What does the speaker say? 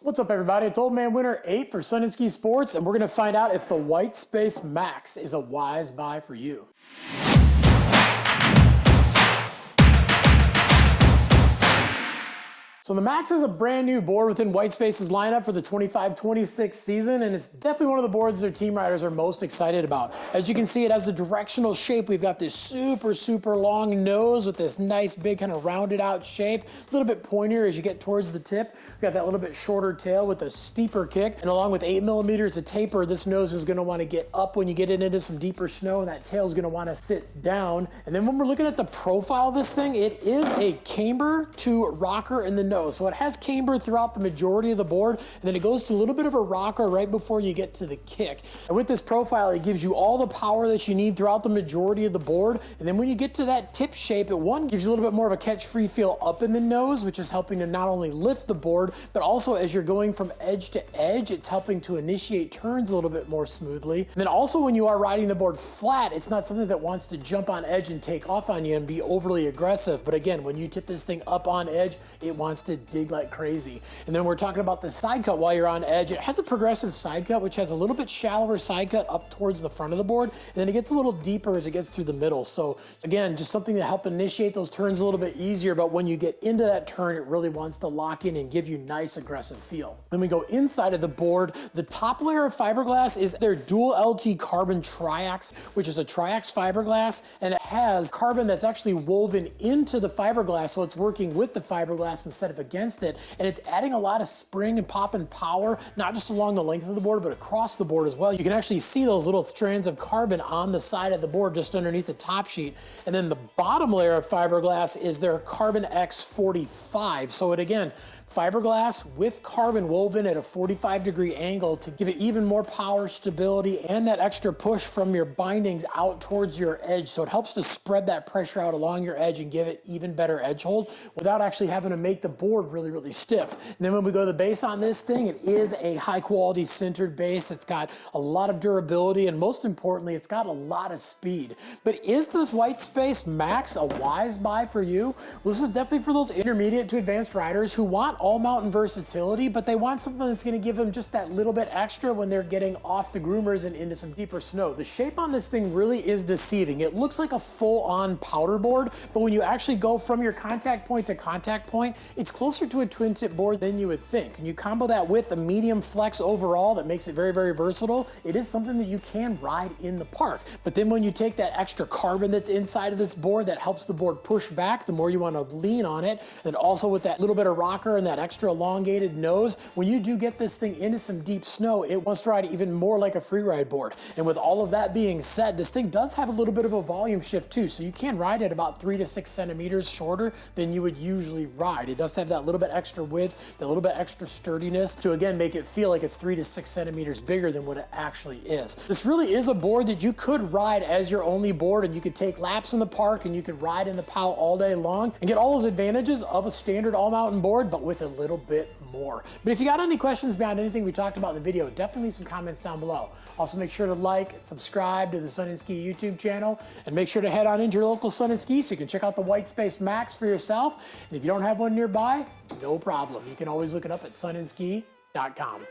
What's up, everybody? It's Old Man Winter 8 for Sun and Ski Sports, and we're going to find out if the Whitespace Maax is a wise buy for you. So the Maax is a brand new board within Whitespace's lineup for the 25-26 season, and it's definitely one of the boards their team riders are most excited about. As you can see, it has a directional shape. We've got this super long nose with this nice big kind of rounded out shape, a little bit pointier as you get towards the tip. We've got that little bit shorter tail with a steeper kick, and along with 8 millimeters of taper, this nose is going to want to get up when you get it into some deeper snow, and that tail is going to want to sit down. And then when we're looking at the profile of this thing, it is a camber to rocker in the nose. So it has camber throughout the majority of the board, and then it goes to a little bit of a rocker right before you get to the kick. And with this profile, it gives you all the power that you need throughout the majority of the board. And then when you get to that tip shape, it gives you a little bit more of a catch-free feel up in the nose, which is helping to not only lift the board, but also as you're going from edge to edge, it's helping to initiate turns a little bit more smoothly. And then also when you are riding the board flat, it's not something that wants to jump on edge and take off on you and be overly aggressive. But again, when you tip this thing up on edge, it wants to dig like crazy. And then we're talking about the side cut while you're on edge. It has a progressive side cut, which has a little bit shallower side cut up towards the front of the board, and then it gets a little deeper as it gets through the middle. So again, just something to help initiate those turns a little bit easier, but when you get into that turn, it really wants to lock in and give you nice aggressive feel. Then we go inside of the board. The top layer of fiberglass is their dual LT carbon triax, which is a triax fiberglass, and it has carbon that's actually woven into the fiberglass, so it's working with the fiberglass instead of against it, and it's adding a lot of spring and pop and power, not just along the length of the board, but across the board as well. You can actually see those little strands of carbon on the side of the board just underneath the top sheet. And then the bottom layer of fiberglass is their Carbon X45. So it again, fiberglass with carbon woven at a 45-degree angle to give it even more power, stability, and that extra push from your bindings out towards your edge. So it helps to spread that pressure out along your edge and give it even better edge hold without actually having to make the board really stiff. And then when we go to the base on this thing, it is a high-quality sintered base. It's got a lot of durability, and most importantly, it's got a lot of speed. But is this Whitespace Maax a wise buy for you? Well, this is definitely for those intermediate to advanced riders who want all-mountain versatility, but they want something that's going to give them just that little bit extra when they're getting off the groomers and into some deeper snow. The shape on this thing really is deceiving. It looks like a full-on powder board, but when you actually go from your contact point to contact point, it's closer to a twin tip board than you would think. And you combo that with a medium flex overall that makes it very versatile. It is something that you can ride in the park. But then when you take that extra carbon that's inside of this board that helps the board push back, the more you want to lean on it, and also with that little bit of rocker and that extra elongated nose, when you do get this thing into some deep snow, it wants to ride even more like a free ride board. And with all of that being said, this thing does have a little bit of a volume shift too, so you can ride it about 3 to 6 centimeters shorter than you would usually ride. It does have that little bit extra width, that little bit extra sturdiness to again make it feel like it's 3 to 6 centimeters bigger than what it actually is. This really is a board that you could ride as your only board, and you could take laps in the park and you could ride in the POW all day long and get all those advantages of a standard all-mountain board, but with a little bit more. But if you got any questions beyond anything we talked about in the video, definitely leave some comments down below. Also, make sure to like and subscribe to the Sun and Ski YouTube channel, and make sure to head on into your local Sun and Ski so you can check out the Whitespace Maax for yourself. And if you don't have one nearby, no problem. You can always look it up at sunandski.com.